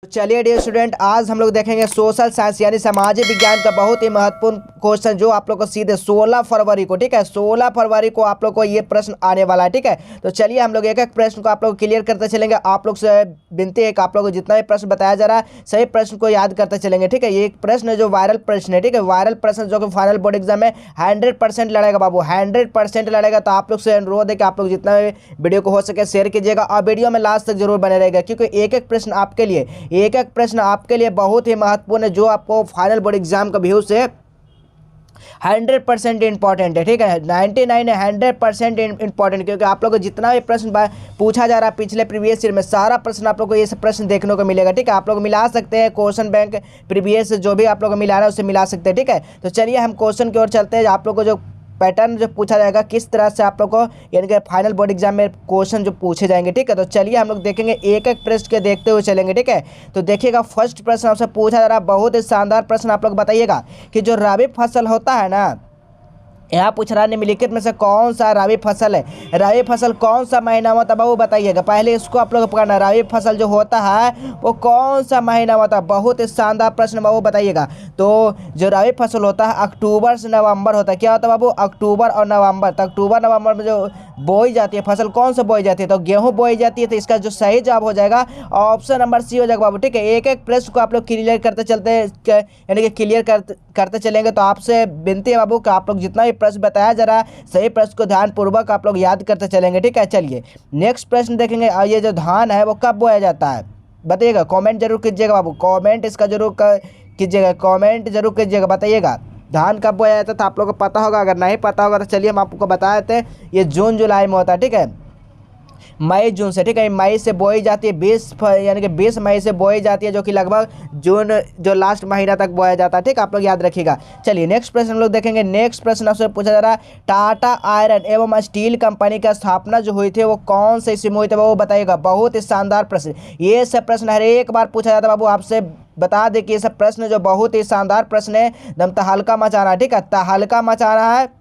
चलिए dear student, आज हम लोग देखेंगे सोशल साइंस यानी सामाजिक विज्ञान का बहुत ही महत्वपूर्ण क्वेश्चन जो आप लोग को सीधे 16 फरवरी को, ठीक है, 16 फरवरी को आप लोग को ये प्रश्न आने वाला है। ठीक है, तो चलिए हम लोग एक एक प्रश्न को आप लोग क्लियर करते चलेंगे। आप लोग से विनती है कि आप लोग को जितना भी प्रश्न बताया जा रहा है सही प्रश्न को याद करते चलेंगे। ठीक है, ये एक प्रश्न है जो वायरल प्रश्न है। ठीक है, वायरल प्रश्न जो कि फाइनल बोर्ड एग्जाम में 100% लड़ेगा बाबू, 100% लड़ेगा। तो आप लोग से अनुरोध है कि आप लोग जितना भी वीडियो को हो सके शेयर कीजिएगा और वीडियो में लास्ट तक जरूर बने रहेगा, क्योंकि एक एक प्रश्न आपके लिए, एक एक प्रश्न आपके लिए बहुत ही महत्वपूर्ण है जो आपको फाइनल बोर्ड एग्जाम का व्यू से 100% इंपॉर्टेंट है। ठीक है, 99 है, 100% इंपॉर्टेंट, क्योंकि आप लोग को जितना भी प्रश्न पूछा जा रहा है पिछले प्रीवियस ईयर में सारा प्रश्न आप लोग को ये सब प्रश्न देखने को मिलेगा। ठीक है, आप लोग मिला सकते हैं क्वेश्चन बैंक प्रीवियस जो भी आप लोग को मिला रहा है उससे मिला सकते हैं। ठीक है, तो चलिए हम क्वेश्चन की ओर चलते हैं। आप लोग को जो पैटर्न जो पूछा जाएगा किस तरह से आप लोग को यानी कि फाइनल बोर्ड एग्जाम में क्वेश्चन जो पूछे जाएंगे। ठीक है, तो चलिए हम लोग देखेंगे, एक एक प्रश्न के देखते हुए चलेंगे। ठीक है, तो देखिएगा फर्स्ट प्रश्न आपसे पूछा जा रहा है, बहुत ही शानदार प्रश्न। आप लोग बताइएगा कि जो रबी फसल होता है ना, यहाँ पूछ रहा है निम्नलिखित में से कौन सा रबी फसल है, रबी फसल कौन सा महीना में होता है, वो बताइएगा। पहले इसको आप लोग को पकड़ना, रबी फसल जो होता है वो कौन सा महीना में होता है। बहुत ही शानदार प्रश्न बाबू, बताइएगा। तो जो रबी फसल होता है अक्टूबर से नवंबर होता है। क्या होता है बाबू? अक्टूबर और नवंबर। तो अक्टूबर नवंबर में जो बोई जाती है फसल, कौन सा बोई जाती है? तो गेहूँ बोई जाती है। तो इसका जो सही जवाब हो जाएगा ऑप्शन नंबर सी हो जाएगा बाबू। ठीक है, एक एक प्रश्न को आप लोग क्लियर करते चलते यानी कि क्लियर करते चलेंगे। तो आपसे विनती है बाबू कि आप लोग जितना भी प्रश्न बताया जा रहा है सही प्रश्न को ध्यानपूर्वक आप लोग याद करते चलेंगे। ठीक है, चलिए नेक्स्ट प्रश्न देखेंगे। ये जो धान है वो कब बोया जाता है बताइएगा, कमेंट जरूर कीजिएगा बाबू, कमेंट इसका जरूर कीजिएगा, कमेंट जरूर कीजिएगा, बताइएगा धान कब बोया जाता था। आप लोग को पता होगा, अगर नहीं पता होगा तो चलिए हम आपको बता देते हैं। ये जून जुलाई में होता है। ठीक है, मई जून से। ठीक है, मई से बोई जाती है, 20 यानी कि 20 मई से बोई जाती है, जो कि लगभग जून जो लास्ट महीना तक बोया जाता है। ठीक है, आप लोग याद रखिएगा। चलिए नेक्स्ट प्रश्न हम लोग देखेंगे। नेक्स्ट प्रश्न आपसे पूछा जा रहा है, टाटा आयरन एवं स्टील कंपनी का स्थापना जो हुई थी वो कौन से ईस्वी में हुई थी, वो बताइएगा। बहुत ही शानदार प्रश्न, ये सब प्रश्न हर एक बार पूछा जाता है बाबू। आपसे बता दें कि ये सब प्रश्न जो बहुत ही शानदार प्रश्न है, एकदम तहलका मचाना है। ठीक है, तहलका मचाना है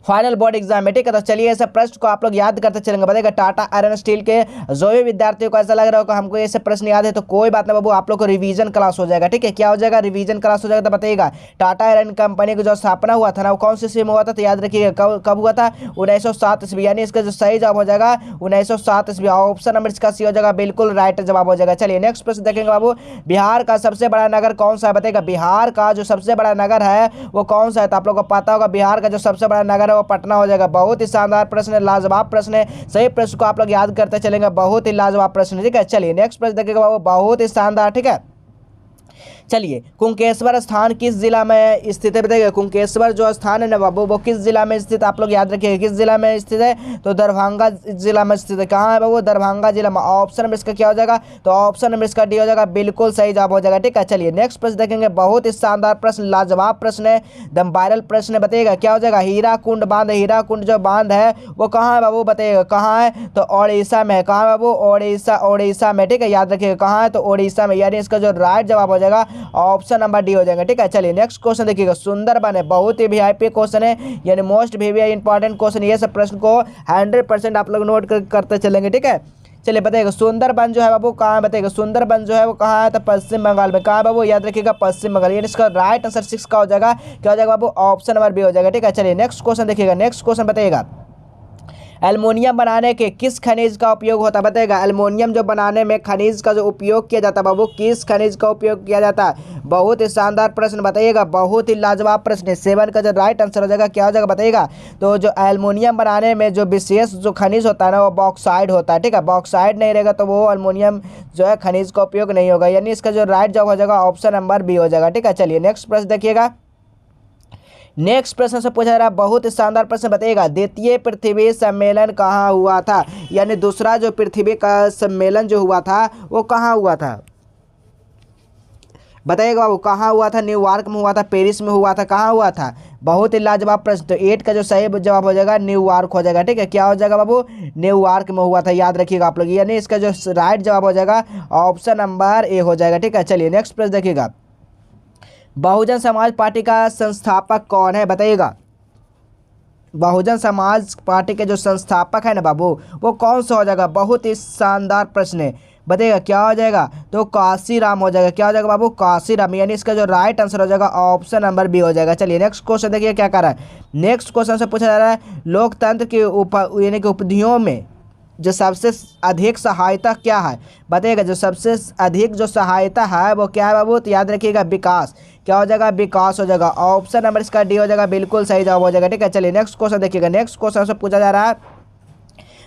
फाइनल बोर्ड एग्जाम में। ठीक है, तो चलिए ऐसे प्रश्न को आप लोग याद करते चलेंगे। बताइएगा टाटा आयरन स्टील के जो भी विद्यार्थियों को ऐसा लग रहा होगा हमको ये सब प्रश्न याद है, तो कोई बात नहीं बाबू, आप लोग को रिवीजन क्लास हो जाएगा। ठीक है, क्या हो जाएगा? रिवीजन क्लास हो जाएगा। तो बताइएगा टाटा आयरन कंपनी की जो स्थापना हुआ था ना वो कौन से ईस्वी में हुआ था, तो याद रखिएगा कब हुआ था? 1907 ईस्वी। यानी इसका जो सही जवाब हो जाएगा 1907 ईस्वी। ऑप्शन नंबर इसका सी हो जाएगा, बिल्कुल राइट जवाब हो जाएगा। चलिए नेक्स्ट प्रश्न देखेंगे बाबू, बिहार का सबसे बड़ा नगर कौन सा है बताइएगा। बिहार का जो सबसे बड़ा नगर है वो कौन सा है? तो आप लोग को पता होगा बिहार का जो सबसे बड़ा नगर है वो पटना हो जाएगा। बहुत ही शानदार प्रश्न है, लाजवाब प्रश्न है, सही प्रश्न को आप लोग याद करते चलेंगे। बहुत ही लाजवाब प्रश्न है। ठीक है, चलिए नेक्स्ट प्रश्न देखिएगा बाबू, बहुत ही शानदार। ठीक है, चलिए कुंकेश्वर स्थान किस जिला में स्थित है बताइए। कुंकेश्वर जो स्थान है ना बाबू वो किस जिला में स्थित, आप लोग याद रखिएगा किस जिला में स्थित है, तो दरभंगा जिला में स्थित है। कहाँ है बाबू? दरभंगा जिला में। ऑप्शन नंबर इसका क्या हो जाएगा? तो ऑप्शन नंबर इसका डी हो जाएगा, बिल्कुल सही जवाब हो जाएगा। ठीक है, चलिए नेक्स्ट प्रश्न देखेंगे। बहुत ही शानदार प्रश्न, लाजवाब प्रश्न है, एकदम वायरल प्रश्न है। बताइएगा क्या हो जाएगा? हीराकुंड बांध, हीराकुंड जो बांध है वो कहाँ है बाबू बताइएगा, कहाँ है? तो ओडिशा में है। कहाँ है बाबू? ओडिशा में। ठीक है, याद रखिएगा कहाँ है, तो ओडिशा में। यानी इसका जो राइट जवाब हो जाएगा ऑप्शन नंबर डी हो जाएगा। ठीक है, चलिए नेक्स्ट क्वेश्चन देखिएगा। सुंदरबन है, बहुत ही वीआईपी क्वेश्चन है, यानी मोस्ट वीआईपी इंपॉर्टेंट क्वेश्चन। ये सब प्रश्न को 100% आप लोग नोट करते चलेंगे। ठीक है, चलिए बताइएगा सुंदरबन जो है बाबू कहाँ है बताइएगा। सुंदरबन जो है वो कहाँ है, तो पश्चिम बंगाल में। कहाँ है बाबू? याद रखिएगा पश्चिम बंगाल। यानी इसका राइट आंसर 6 का हो जाएगा, क्या हो जाएगा बाबू? ऑप्शन नंबर बी हो जाएगा। ठीक है, चलिए नेक्स्ट क्वेश्चन देखिएगा। नेक्स्ट क्वेश्चन बताइएगा, एल्युमिनियम बनाने के किस खनिज का उपयोग होता है बताइएगा। एल्युमिनियम जो बनाने में खनिज का जो उपयोग किया जाता है बाबू, किस खनिज का उपयोग किया जाता है? बहुत ही शानदार प्रश्न, बताइएगा बहुत ही लाजवाब प्रश्न है। 7 का जो राइट आंसर हो जाएगा क्या हो जाएगा बताइएगा। तो जो एल्युमिनियम बनाने में जो विशेष जो खनिज होता है ना वो बॉक्साइड होता है। ठीक है, बॉक्साइड नहीं रहेगा तो वो एल्युमिनियम जो है खनिज का उपयोग नहीं होगा। यानी इसका जो राइट जवाब हो जाएगा ऑप्शन नंबर बी हो जाएगा। ठीक है, चलिए नेक्स्ट प्रश्न देखिएगा। नेक्स्ट प्रश्न से पूछा जा रहा है, बहुत ही शानदार प्रश्न, बताइएगा द्वितीय पृथ्वी सम्मेलन कहाँ हुआ था। यानी दूसरा जो पृथ्वी का सम्मेलन जो हुआ था वो कहाँ हुआ था बताइएगा बाबू। कहाँ हुआ था? न्यूयॉर्क में हुआ था, पेरिस में हुआ था, कहाँ हुआ था? बहुत ही लाजवाब प्रश्न। तो 8 का जो सही जवाब हो जाएगा न्यूयॉर्क हो जाएगा। ठीक है, क्या हो जाएगा बाबू? न्यूयॉर्क में हुआ था, याद रखिएगा आप लोग। यानी इसका जो राइट जवाब हो जाएगा ऑप्शन नंबर ए हो जाएगा। ठीक है, चलिए नेक्स्ट प्रश्न देखिएगा। बहुजन समाज पार्टी का संस्थापक कौन है बताइएगा। बहुजन समाज पार्टी के जो संस्थापक है ना बाबू वो कौन सा हो जाएगा। बहुत ही शानदार प्रश्न है, बताइएगा क्या हो जाएगा, तो काशीराम हो जाएगा। क्या हो जाएगा बाबू, काशीराम, यानी इसका जो राइट आंसर हो जाएगा ऑप्शन नंबर बी हो जाएगा। चलिए नेक्स्ट क्वेश्चन देखिए क्या कर रहा है। नेक्स्ट क्वेश्चन से पूछा जा रहा है लोकतंत्र के यानी कि उपधियों में जो सबसे अधिक सहायता क्या है, बताइएगा जो सबसे अधिक जो सहायता है वो क्या है बाबू, तो याद रखिएगा विकास। क्या हो जाएगा, विकास हो जाएगा। ऑप्शन नंबर इसका डी हो जाएगा, बिल्कुल सही जवाब हो जाएगा। ठीक है, चलिए नेक्स्ट क्वेश्चन देखिएगा। नेक्स्ट क्वेश्चन से पूछा जा रहा है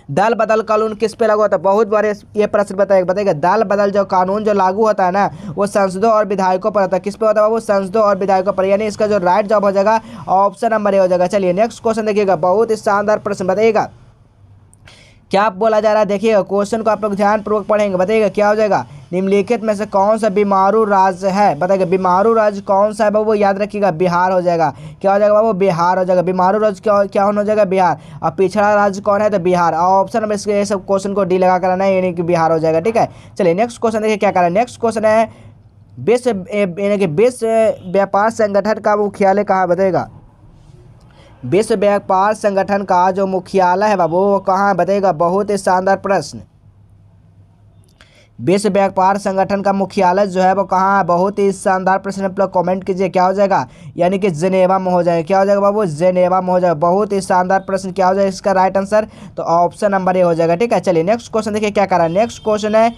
दल बदल कानून किस पे लागू होता है। बहुत बार ये प्रश्न बताइएगा दल बदल जो कानून जो लागू होता है ना वो सांसदों और विधायकों पर होता है। किस पे होता है बाबू, सांसदों और विधायकों पर, यानी इसका जो राइट जवाब हो जाएगा ऑप्शन नंबर ए हो जाएगा। चलिए नेक्स्ट क्वेश्चन देखिएगा, बहुत ही शानदार प्रश्न, बताइएगा क्या बोला जा रहा है। देखिएगा क्वेश्चन को आप लोग ध्यानपूर्वक पढ़ेंगे, बताइएगा क्या हो जाएगा, निम्नलिखित में से कौन सा बीमारू राज्य है, बताइएगा बीमारू राज्य कौन सा है बाबू, याद रखिएगा बिहार हो जाएगा। क्या हो जाएगा बाबू, बिहार हो जाएगा। बीमारू राज्य क्या हो जाएगा, बिहार। और पिछड़ा राज्य कौन है, तो बिहार। ऑप्शन में इसके सब क्वेश्चन को डी लगा कराना है, यानी कि बिहार हो जाएगा। ठीक है, चलिए नेक्स्ट क्वेश्चन देखिए क्या कर रहा है। नेक्स्ट क्वेश्चन है विश्व यानी कि विश्व व्यापार संगठन का मुख्यालय कहाँ, बताइएगा विश्व व्यापार संगठन का जो मुख्यालय है बाबू वो कहाँ है, बताइएगा। बहुत ही शानदार प्रश्न, विश्व व्यापार संगठन का मुख्यालय जो है वो कहाँ है, बहुत ही शानदार प्रश्न। आप लोग कमेंट कीजिए क्या हो जाएगा, यानी कि जेनेवा में हो जाएगा। क्या हो जाएगा बाबू, जेनेवा में हो जाएगा। बहुत ही शानदार प्रश्न, क्या हो जाएगा इसका राइट आंसर, तो ऑप्शन नंबर ए हो जाएगा। ठीक है, चलिए नेक्स्ट क्वेश्चन देखिए क्या कर रहा है। नेक्स्ट क्वेश्चन है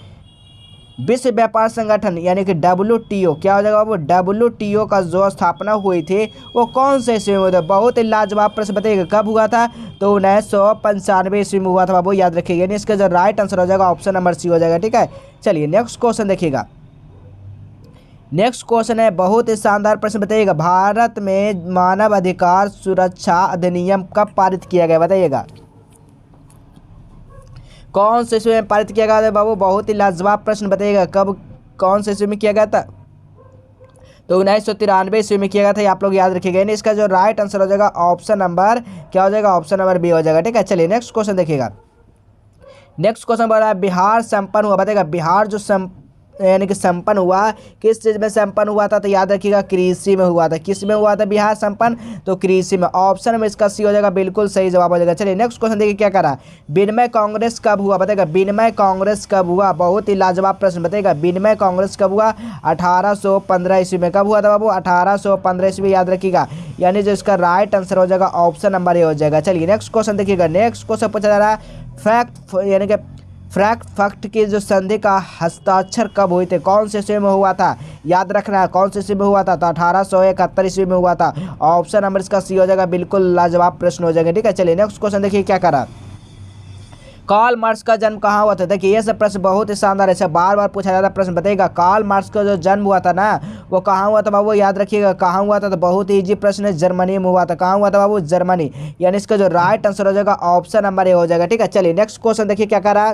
विश्व व्यापार संगठन यानी कि WTO, क्या हो जाएगा बाबू, WTO का जो स्थापना हुई थी वो कौन से ईस्वी में हुआ था। बहुत ही लाजवाब प्रश्न, बताइएगा कब हुआ था, तो 1995 ईस्वी में हुआ था बाबू, याद रखिएगा। यानी इसका जो राइट आंसर हो जाएगा ऑप्शन नंबर सी हो जाएगा। ठीक है, चलिए नेक्स्ट क्वेश्चन देखिएगा। नेक्स्ट क्वेश्चन है बहुत ही शानदार प्रश्न, बताइएगा भारत में मानव अधिकार सुरक्षा अधिनियम कब पारित किया गया, बताइएगा कौन से ईस्वी में पारित किया गया था बाबू। बहुत ही लाजवाब प्रश्न, बताइएगा कब कौन से ईस्वी में किया गया था, तो 1993 ईस्वी में किया गया था, ये आप लोग याद रखिएगा। यानी इसका जो राइट आंसर हो जाएगा ऑप्शन नंबर क्या हो जाएगा, ऑप्शन नंबर बी हो जाएगा। ठीक है, चलिए नेक्स्ट क्वेश्चन देखिएगा। नेक्स्ट क्वेश्चन बोल रहा है बिहार संपन्न हुआ, बताइएगा बिहार जो यानी कि संपन्न हुआ किस चीज़ में संपन्न हुआ था, तो याद रखिएगा कृषि में हुआ था। किस में हुआ था बिहार संपन्न, तो कृषि में। ऑप्शन में इसका सी हो जाएगा, बिल्कुल सही जवाब हो जाएगा। चलिए नेक्स्ट क्वेश्चन देखिए क्या करा, विनिमय कांग्रेस कब हुआ, बताइएगा विनिमय कांग्रेस कब हुआ। बहुत ही लाजवाब प्रश्न, बताइएगा विनिमय कांग्रेस कब हुआ, 1815 ईस्वी में। कब हुआ था बाबू, 1815 ईस्वी, याद रखिएगा। यानी जो इसका राइट आंसर हो जाएगा ऑप्शन नंबर ए हो जाएगा। चलिए नेक्स्ट क्वेश्चन देखिएगा। नेक्स्ट क्वेश्चन पूछा जा रहा है फैक्ट यानी कि फ्रैंकफर्ट की जो संधि का हस्ताक्षर कब हुई थे, कौन से ईस्वी में हुआ था, याद रखना है कौन से ईस्वी में हुआ था, तो 1871 ईस्वी में हुआ था। ऑप्शन नंबर इसका सी हो जाएगा, बिल्कुल लाजवाब प्रश्न हो जाएगा। ठीक है, चलिए नेक्स्ट क्वेश्चन देखिए क्या करा, कार्ल मार्क्स का जन्म कहाँ हुआ था। देखिए ये सब प्रश्न बहुत ही शानदार है, बार बार पूछा जाता है प्रश्न, बताइएगा कार्ल मार्क्स का जो जन्म हुआ था ना वो कहाँ हुआ था बाबू, याद रखिएगा कहाँ हुआ था, तो बहुत ही इजी प्रश्न है, जर्मनी में हुआ था। कहाँ हुआ था बाबू, जर्मनी। यानी इसका जो राइट आंसर हो जाएगा ऑप्शन नंबर ए हो जाएगा। ठीक है, चलिए नेक्स्ट क्वेश्चन देखिए क्या करा।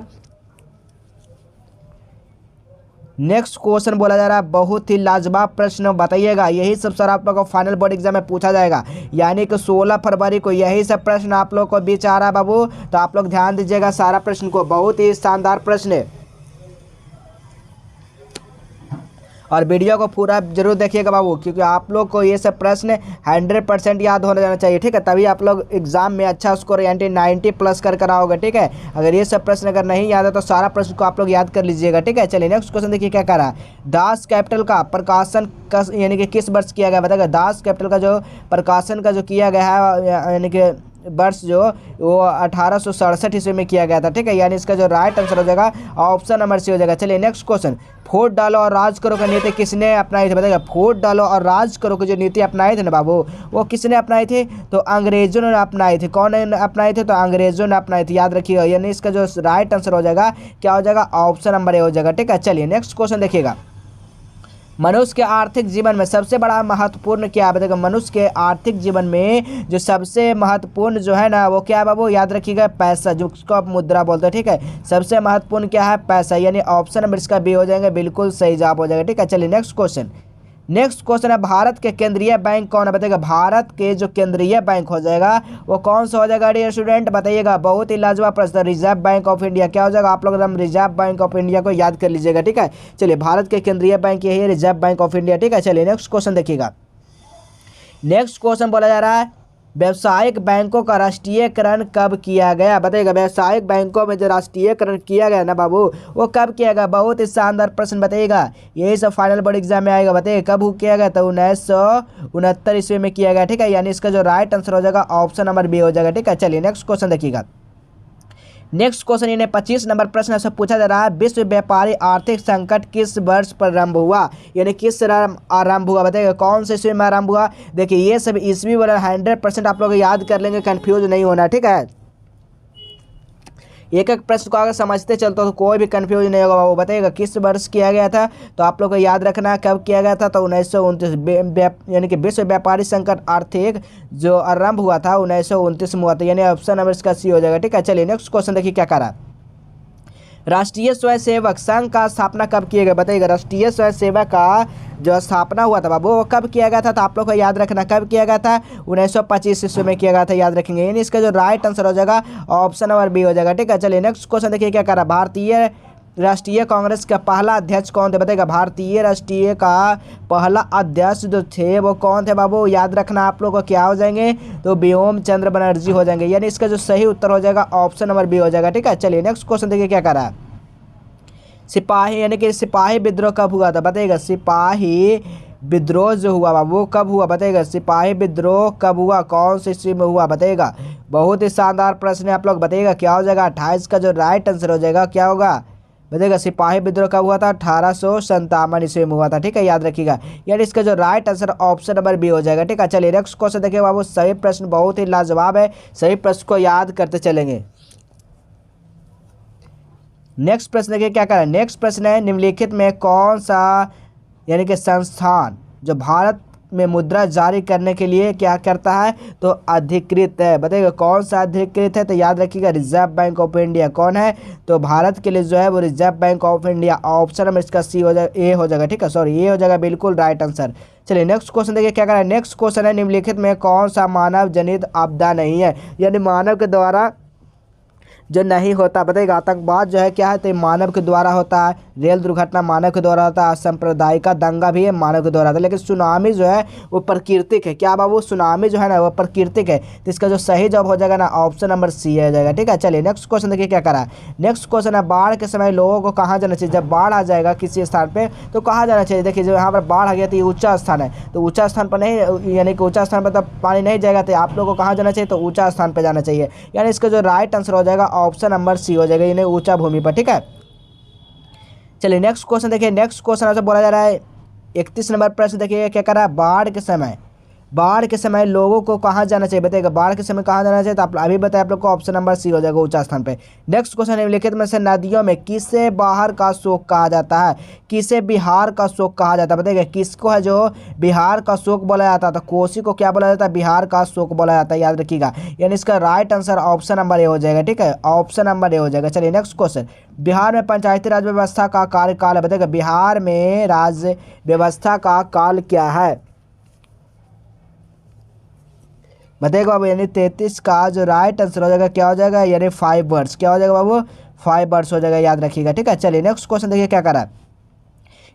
नेक्स्ट क्वेश्चन बोला जा रहा है बहुत ही लाजवाब प्रश्न, बताइएगा यही सब सर आप लोग को फाइनल बोर्ड एग्जाम में पूछा जाएगा, यानी कि 16 फरवरी को यही सब प्रश्न आप लोग को बीच आ रहा है बाबू, तो आप लोग ध्यान दीजिएगा सारा प्रश्न को, बहुत ही शानदार प्रश्न है। और वीडियो को पूरा जरूर देखिएगा बाबू, क्योंकि आप लोग को ये सब प्रश्न 100% याद होना जाना चाहिए। ठीक है, तभी आप लोग एग्जाम में अच्छा स्कोर यानी 90 प्लस कर आओगे। ठीक है, अगर ये सब प्रश्न अगर नहीं याद है तो सारा प्रश्न को आप लोग याद कर लीजिएगा। ठीक है, चलिए नेक्स्ट क्वेश्चन देखिए क्या कर रहा है। दास कैपिटल का प्रकाशन यानी कि किस वर्ष किया गया, बताएगा दास कैपिटल का जो प्रकाशन का जो किया गया है यानी कि वर्ष जो वो 1867 ईस्वी में किया गया था। ठीक है, यानी इसका जो राइट आंसर हो जाएगा ऑप्शन नंबर सी हो जाएगा। चलिए नेक्स्ट क्वेश्चन, वोट डालो और राज करो की नीति किसने अपनाई थी, बताइएगा वोट डालो और राज करो की जो नीति अपनाई थी ना बाबू वो किसने अपनाई थी, तो अंग्रेजों ने अपनाई थी। कौन अपनाई थी, तो अंग्रेजों ने अपनाई थी, याद रखिएगा। यानी इसका जो राइट आंसर हो जाएगा क्या हो जाएगा, ऑप्शन नंबर ए हो जाएगा। ठीक है, चलिए नेक्स्ट क्वेश्चन देखिएगा। मनुष्य के आर्थिक जीवन में सबसे बड़ा महत्वपूर्ण क्या है, बताइएगा मनुष्य के आर्थिक जीवन में जो सबसे महत्वपूर्ण जो है ना वो क्या है बाबू, याद रखिएगा पैसा, जो उसको आप मुद्रा बोलते हैं। ठीक है, सबसे महत्वपूर्ण क्या है, पैसा, यानी ऑप्शन नंबर इसका बी हो जाएगा, बिल्कुल सही जवाब हो जाएगा। ठीक है, चलिए नेक्स्ट क्वेश्चन। नेक्स्ट क्वेश्चन है भारत के केंद्रीय बैंक कौन है, बताइएगा भारत के जो केंद्रीय बैंक हो जाएगा वो कौन सा हो जाएगा डियर स्टूडेंट, बताइएगा बहुत ही लाजवाब प्रश्न, रिजर्व बैंक ऑफ इंडिया। क्या हो जाएगा, आप लोग एकदम रिजर्व बैंक ऑफ इंडिया को याद कर लीजिएगा। ठीक है, चलिए भारत के केंद्रीय बैंक यही है, रिजर्व बैंक ऑफ इंडिया। ठीक है, चलिए नेक्स्ट क्वेश्चन देखिएगा। नेक्स्ट क्वेश्चन बोला जा रहा है व्यावसायिक बैंकों का राष्ट्रीयकरण कब किया गया? बताइएगा। व्यावसायिक बैंकों में जो राष्ट्रीयकरण किया गया ना बाबू, वो कब किया गया? बहुत ही शानदार प्रश्न बताइएगा, यही सब फाइनल बोर्ड एग्जाम में आएगा। बताइए कब किया गया? तो 1969 ईस्वी में किया गया। ठीक है, यानी इसका जो राइट आंसर हो जाएगा ऑप्शन नंबर बी हो जाएगा। ठीक है, चलिए नेक्स्ट क्वेश्चन देखिएगा। नेक्स्ट क्वेश्चन इन्हें 25 नंबर प्रश्न से पूछा जा रहा है, विश्व व्यापारी आर्थिक संकट किस वर्ष प्रारंभ हुआ? यानी किस आरंभ हुआ? बताइए कौन से ईस्वी में आरंभ हुआ? देखिए ये सब ईस्वी वाला 100% आप लोग याद कर लेंगे, कंफ्यूज नहीं होना। ठीक है, एक एक प्रश्न को अगर समझते चलते तो कोई भी कंफ्यूज नहीं होगा। वो बताइएगा किस वर्ष किया गया था, तो आप लोग को याद रखना है कब किया गया था। तो 1929, यानी कि विश्व व्यापारी संकट आर्थिक जो आरंभ हुआ था 1929 में हुआ था, यानी ऑप्शन नंबर इसका सी हो जाएगा। ठीक है, चलिए नेक्स्ट क्वेश्चन देखिए क्या करा। राष्ट्रीय स्वयंसेवक संघ का स्थापना कब किया गया? बताइएगा। राष्ट्रीय स्वयंसेवक का जो स्थापना हुआ था बाबू, वो कब किया गया था? तो आप लोग को याद रखना कब किया गया था, 1925 ईस्वी में किया गया था, याद रखेंगे। यानी इसका जो राइट आंसर हो जाएगा ऑप्शन नंबर बी हो जाएगा। ठीक है, चलिए नेक्स्ट क्वेश्चन देखिए क्या करा। भारतीय राष्ट्रीय कांग्रेस का पहला अध्यक्ष कौन थे? बताइएगा। भारतीय राष्ट्रीय का पहला अध्यक्ष जो थे वो कौन थे बाबू? याद रखना आप लोग को क्या हो जाएंगे, तो व्योम चंद्र बनर्जी हो जाएंगे। यानी इसका जो सही उत्तर हो जाएगा ऑप्शन नंबर बी हो जाएगा। ठीक है, चलिए नेक्स्ट क्वेश्चन देखिए क्या करा। सिपाही यानी कि सिपाही विद्रोह कब हुआ था? बताइएगा। सिपाही विद्रोह जो हुआ वो कब हुआ? बताइएगा। सिपाही विद्रोह कब हुआ, कौन सी ईस्वी में हुआ? बताइएगा। बहुत ही शानदार प्रश्न है, आप लोग बताइएगा क्या हो जाएगा। 28 का जो राइट आंसर हो जाएगा क्या होगा? बताइएगा। सिपाही विद्रोह कब हुआ था? 1857 ईस्वी में हुआ था। ठीक है, याद रखिएगा। यानी इसका जो right answer option number B हो जाएगा। ठीक है, चलिए नेक्स्ट क्वेश्चन देखिए बाबू। सही प्रश्न बहुत ही लाजवाब है, सही प्रश्न को याद करते चलेंगे। नेक्स्ट प्रश्न देखिए क्या करें। नेक्स्ट प्रश्न है, निम्नलिखित में कौन सा यानी कि संस्थान जो भारत में मुद्रा जारी करने के लिए क्या करता है, तो अधिकृत है? बताइएगा कौन सा अधिकृत है? तो याद रखिएगा रिजर्व बैंक ऑफ इंडिया। कौन है? तो भारत के लिए जो है वो reserve bank of India. Option number इसका सी हो जाएगा, ए हो जाएगा। ठीक है, सॉरी ए हो जाएगा, बिल्कुल राइट आंसर। चलिए नेक्स्ट क्वेश्चन देखिए क्या करें। नेक्स्ट क्वेश्चन है, निम्नलिखित में कौन सा मानव जनित आपदा नहीं है? यानी मानव के द्वारा जो नहीं होता। बताइएगा। आतंकवाद जो है क्या है, तो मानव के द्वारा होता है। रेल दुर्घटना मानव के द्वारा होता है। सांप्रदायिक दंगा भी है मानव के द्वारा होता है। लेकिन सुनामी जो है वो प्राकृतिक है। क्या बाबू? सुनामी जो है ना वो प्राकृतिक है। तो इसका जो सही जवाब हो जाएगा ना ऑप्शन नंबर सी हो जाएगा। ठीक है, चलिए नेक्स्ट क्वेश्चन देखिए क्या करा। नेक्स्ट क्वेश्चन है, बाढ़ के समय लोगों को कहाँ जाना चाहिए? जब बाढ़ आ जाएगा किसी स्थान पर तो कहाँ जाना चाहिए? देखिए जो यहाँ पर बाढ़ आ गया तो ये ऊंचा स्थान है, तो ऊंचा स्थान पर नहीं, यानी कि ऊंचा स्थान पर तब पानी नहीं जाएगा, तो आप लोगों को कहाँ जाना चाहिए? तो ऊंचा स्थान पर जाना चाहिए। यानी इसका जो राइट आंसर हो जाएगा ऑप्शन नंबर सी हो जाएगा, यानी ऊंचा भूमि पर। ठीक है, चलिए नेक्स्ट क्वेश्चन देखिए। नेक्स्ट क्वेश्चन आपसे बोला जा रहा है 31 नंबर प्रश्न देखिए क्या कर रहा है। बाढ़ के समय लोगों को कहाँ जाना चाहिए? बताइएगा। बाढ़ के समय कहाँ जाना चाहिए? तो आप अभी बताए आप लोग को ऑप्शन नंबर सी हो जाएगा, ऊंचा स्थान पे। नेक्स्ट क्वेश्चन निम्नलिखित में से नदियों में किसे बाहर का शोक कहा जाता है? किसे बिहार का शोक कहा जाता है? बताइएगा। किसको है जो बिहार का शोक बोला जाता था? कोसी को क्या बोला जाता है? बिहार का शोक बोला जाता है, याद रखिएगा। यानी इसका right answer option number A हो जाएगा। ठीक है, ऑप्शन नंबर ए हो जाएगा। चलिए नेक्स्ट क्वेश्चन, बिहार में पंचायती राज व्यवस्था का कार्यकाल है? बताइएगा। बिहार में राज्य व्यवस्था का काल क्या है? बताइएगा बाबू। यानी 33 का जो राइट आंसर हो जाएगा क्या हो जाएगा? यानी 5 वर्ष। क्या हो जाएगा बाबू? 5 वर्ष हो जाएगा, याद रखिएगा। ठीक है, चलिए नेक्स्ट क्वेश्चन देखिए क्या करा।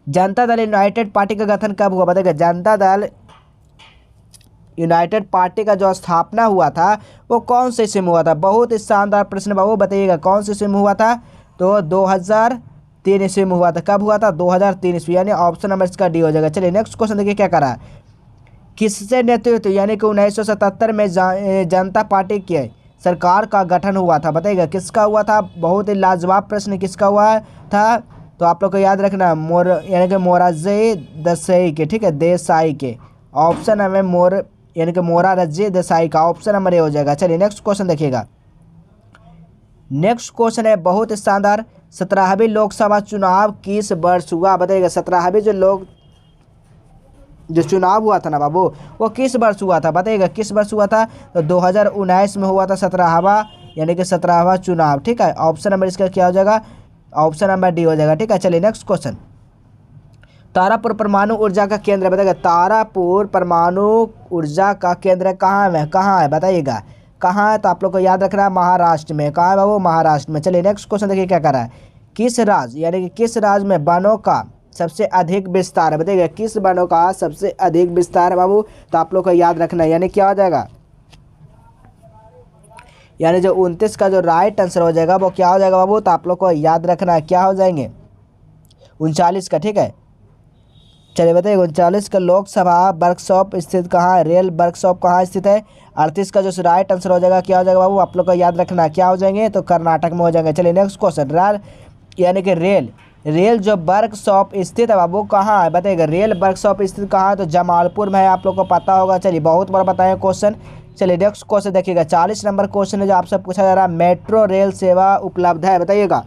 जनता दल यूनाइटेड पार्टी का गठन कब हुआ? बताइएगा। जनता दल यूनाइटेड पार्टी का जो स्थापना हुआ था वो कौन से ईस्वी में हुआ था? बहुत ही शानदार प्रश्न बाबू, बताइएगा कौन से ईस्वी में हुआ था? तो 2003 ईस्वी में हुआ था। कब हुआ था? 2003 ईस्वी, यानी ऑप्शन नंबर इसका डी हो जाएगा। चलिए नेक्स्ट क्वेश्चन देखिए क्या करा। किससे नेतृत्व यानी कि 1977 में जनता पार्टी की सरकार का गठन हुआ था? बताइएगा किसका हुआ था? बहुत ही लाजवाब प्रश्न, किसका हुआ था? तो आप लोग को याद रखना यानी कि मोरारजी देसाई के। ठीक है, देसाई के। ऑप्शन नंबर यानी कि मोरारजी देसाई का ऑप्शन नंबर ए हो जाएगा। चलिए नेक्स्ट क्वेश्चन देखिएगा। नेक्स्ट क्वेश्चन है बहुत ही शानदार, 17वीं लोकसभा चुनाव किस वर्ष हुआ? बताइएगा। 17वीं जो चुनाव हुआ था ना बाबू वो किस वर्ष हुआ था? बताइएगा किस वर्ष हुआ था? तो 2019 में हुआ था 17वां, यानी कि 17वां चुनाव। ठीक है, ऑप्शन नंबर इसका क्या हो जाएगा? ऑप्शन नंबर डी हो जाएगा। ठीक है, चलिए नेक्स्ट क्वेश्चन, तारापुर परमाणु ऊर्जा का केंद्र। बताइएगा। तारापुर परमाणु ऊर्जा का केंद्र कहाँ है? बताइएगा कहाँ है? तो आप लोग को याद रखना है महाराष्ट्र में। कहाँ है बाबू? महाराष्ट्र में। चलिए नेक्स्ट क्वेश्चन देखिए क्या कर रहा है। किस राज्य यानी कि किस राज्य में वनों का सबसे अधिक विस्तार है? बताइएगा। किस वनों का सबसे अधिक विस्तार है बाबू? तो आप लोग को याद रखना है, यानी क्या हो जाएगा? यानी जो 29 का जो राइट आंसर हो जाएगा वो क्या हो जाएगा बाबू, तो आप लोग को याद रखना है क्या हो जाएंगे 39 का, ठीक है। चलिए बताइए 39 का लोकसभा वर्कशॉप स्थित कहाँ है, रेल वर्कशॉप कहाँ स्थित है। 38 का जो राइट आंसर हो जाएगा क्या हो जाएगा बाबू, आप लोग को याद रखना है क्या हो जाएंगे, तो कर्नाटक में हो जाएंगे। चलिए नेक्स्ट क्वेश्चन, रेल यानी कि रेल जो वर्कशॉप स्थित है बाबू कहाँ है, बताइएगा रेल वर्कशॉप स्थित कहाँ है, तो जमालपुर में है, आप लोग को पता होगा। चलिए बहुत बार बताएं क्वेश्चन। चलिए नेक्स्ट क्वेश्चन देखिएगा, 40 नंबर क्वेश्चन है जो आपसे पूछा जा रहा है, मेट्रो रेल सेवा उपलब्ध है, बताइएगा।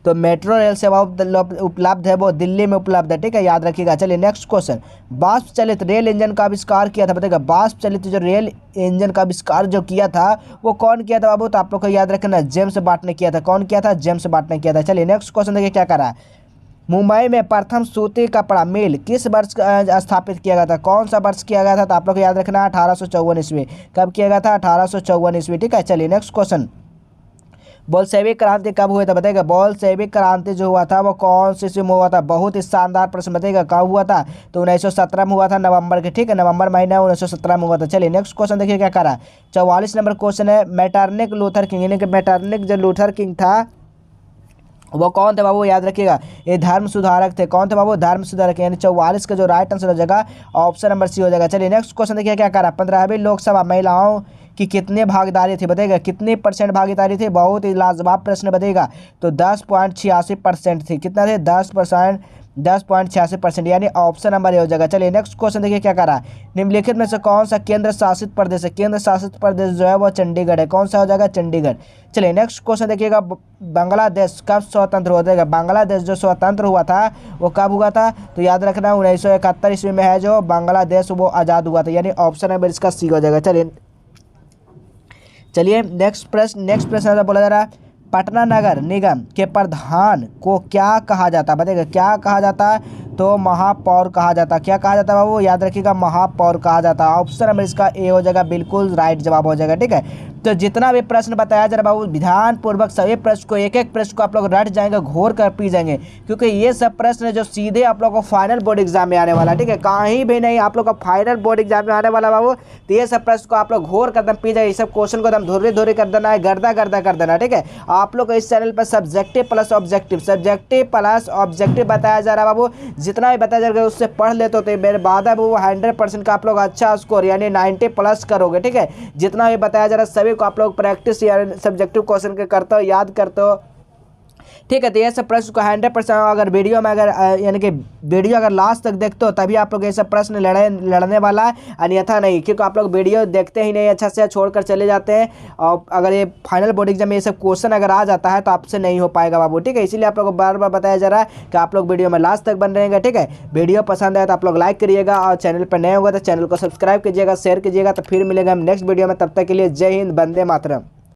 तो मेट्रो रेल सेवा उपलब्ध है वो दिल्ली में उपलब्ध है, ठीक है, याद रखिएगा। चलिए नेक्स्ट क्वेश्चन, वाष्प चलित रेल इंजन का आविष्कार किया था, बताइएगा वाष्प चलित जो रेल इंजन का आविष्कार जो किया था वो कौन किया था बाबू, तो आप लोग को याद रखना जेम्स वाट ने किया था। कौन किया था, जेम्स वाट ने किया था। चलिए नेक्स्ट क्वेश्चन देखिए क्या करा है, मुंबई में प्रथम सूती कपड़ा मिल किस वर्ष स्थापित किया गया था, कौन सा वर्ष किया गया था, तो आप लोग को याद रखना 1854 ईस्वी। कब किया गया था, 1854 ईस्वी, ठीक है। चलिए नेक्स्ट क्वेश्चन, बोल्शेविक क्रांति कब हुआ था, बताइएगा बोल्शेविक क्रांति जो हुआ था वो कौन से ईस्वी में हुआ था, बहुत ही शानदार प्रश्न, बताइएगा कब हुआ था, तो 1917 में हुआ था, नवंबर के, ठीक है, नवंबर महीना 1917 में हुआ था। चलिए नेक्स्ट क्वेश्चन देखिए क्या करा, 44 नंबर क्वेश्चन है, मैटरनिक लूथर किंग यानी कि मैटरनिक जो लूथर किंग था वो कौन थे बाबू, याद रखिएगा ये धर्म सुधारक थे। कौन थे बाबू, धर्म सुधारक, यानी 44 का जो राइट आंसर हो जाएगा ऑप्शन नंबर सी हो जाएगा। चलिए नेक्स्ट क्वेश्चन देखिए क्या करा, 15वीं लोकसभा महिलाओं की कितनी भागीदारी थी, बताइएगा कितनी % भागीदारी थी, बहुत ही लाजवाब प्रश्न, बताइएगा तो 10.86% थी। कितना थे, 10%, 10.86%, यानी ऑप्शन नंबर ये हो जाएगा। चलिए नेक्स्ट क्वेश्चन देखिए क्या करा, निम्नलिखित में से कौन सा केंद्र शासित प्रदेश है, केंद्र शासित प्रदेश जो है वो चंडीगढ़ है। कौन सा हो जाएगा, चंडीगढ़। चलिए नेक्स्ट क्वेश्चन देखिएगा, बांग्लादेश कब स्वतंत्र हुआ था, बांग्लादेश जो स्वतंत्र हुआ था वो कब हुआ था, तो याद रखना 1971 ईस्वी में है जो बांग्लादेश वो आज़ाद हुआ था, यानी ऑप्शन नंबर इसका सी हो जाएगा। चलिए नेक्स्ट प्रश्न बोला जा रहा है, पटना नगर निगम के प्रधान को क्या कहा जाता है, बताइएगा क्या कहा जाता है, तो महापौर कहा जाता है। क्या कहा जाता है बाबू, याद रखिएगा महापौर कहा जाता है। ऑप्शन नंबर इसका ए हो जाएगा, बिल्कुल राइट जवाब हो जाएगा, ठीक है। तो जितना भी प्रश्न बताया जा रहा है बाबू विधान पूर्वक सभी प्रश्न को, एक एक प्रश्न को आप लोग रट जाएंगे, घोर कर पी जाएंगे, क्योंकि ये सब प्रश्न जो सीधे आप लोग को फाइनल बोर्ड एग्जाम में आने वाला है, ठीक है, कहीं भी नहीं आप लोग का फाइनल बोर्ड एग्जाम में आने वाला बाबू। तो ये सब प्रश्न को आप लोग घोर कर पी जाए, ये सब क्वेश्चन को एकदम धोरे कर देना है, गर्दा कर देना, ठीक है। आप लोग को इस चैनल पर सब्जेक्टिव प्लस ऑब्जेक्टिव बताया जा रहा है बाबू, जितना भी बताया जा रहा है उससे पढ़ लेते तो मेरे वादा है वो 100% का आप लोग अच्छा स्कोर यानी 90+ करोगे, ठीक है। जितना भी बताया जा रहा है सभी को आप लोग प्रैक्टिस या सब्जेक्टिव क्वेश्चन के करते हो, याद करते हो, ठीक है। तो ये सब प्रश्न को 100% अगर वीडियो में अगर यानी कि वीडियो अगर लास्ट तक देखते हो तभी आप लोग ये सब प्रश्न लड़ने वाला है, अन्यथा नहीं, क्योंकि आप लोग वीडियो देखते ही नहीं, अच्छा से छोड़कर चले जाते हैं, और अगर ये फाइनल बोर्ड एग्जाम में ये सब क्वेश्चन अगर आ जाता है तो आपसे नहीं हो पाएगा बाबू, ठीक है। इसीलिए आप लोग को बार बार बताया जा रहा है कि आप लोग वीडियो में लास्ट तक बन रहेंगे, ठीक है। वीडियो पसंद आए तो आप लोग लाइक करिएगा, और चैनल पर नए होगा तो चैनल को सब्सक्राइब कीजिएगा, शेयर कीजिएगा। तो फिर मिलेगा हम नेक्स्ट वीडियो में, तब तक के लिए जय हिंद, वंदे मातरम।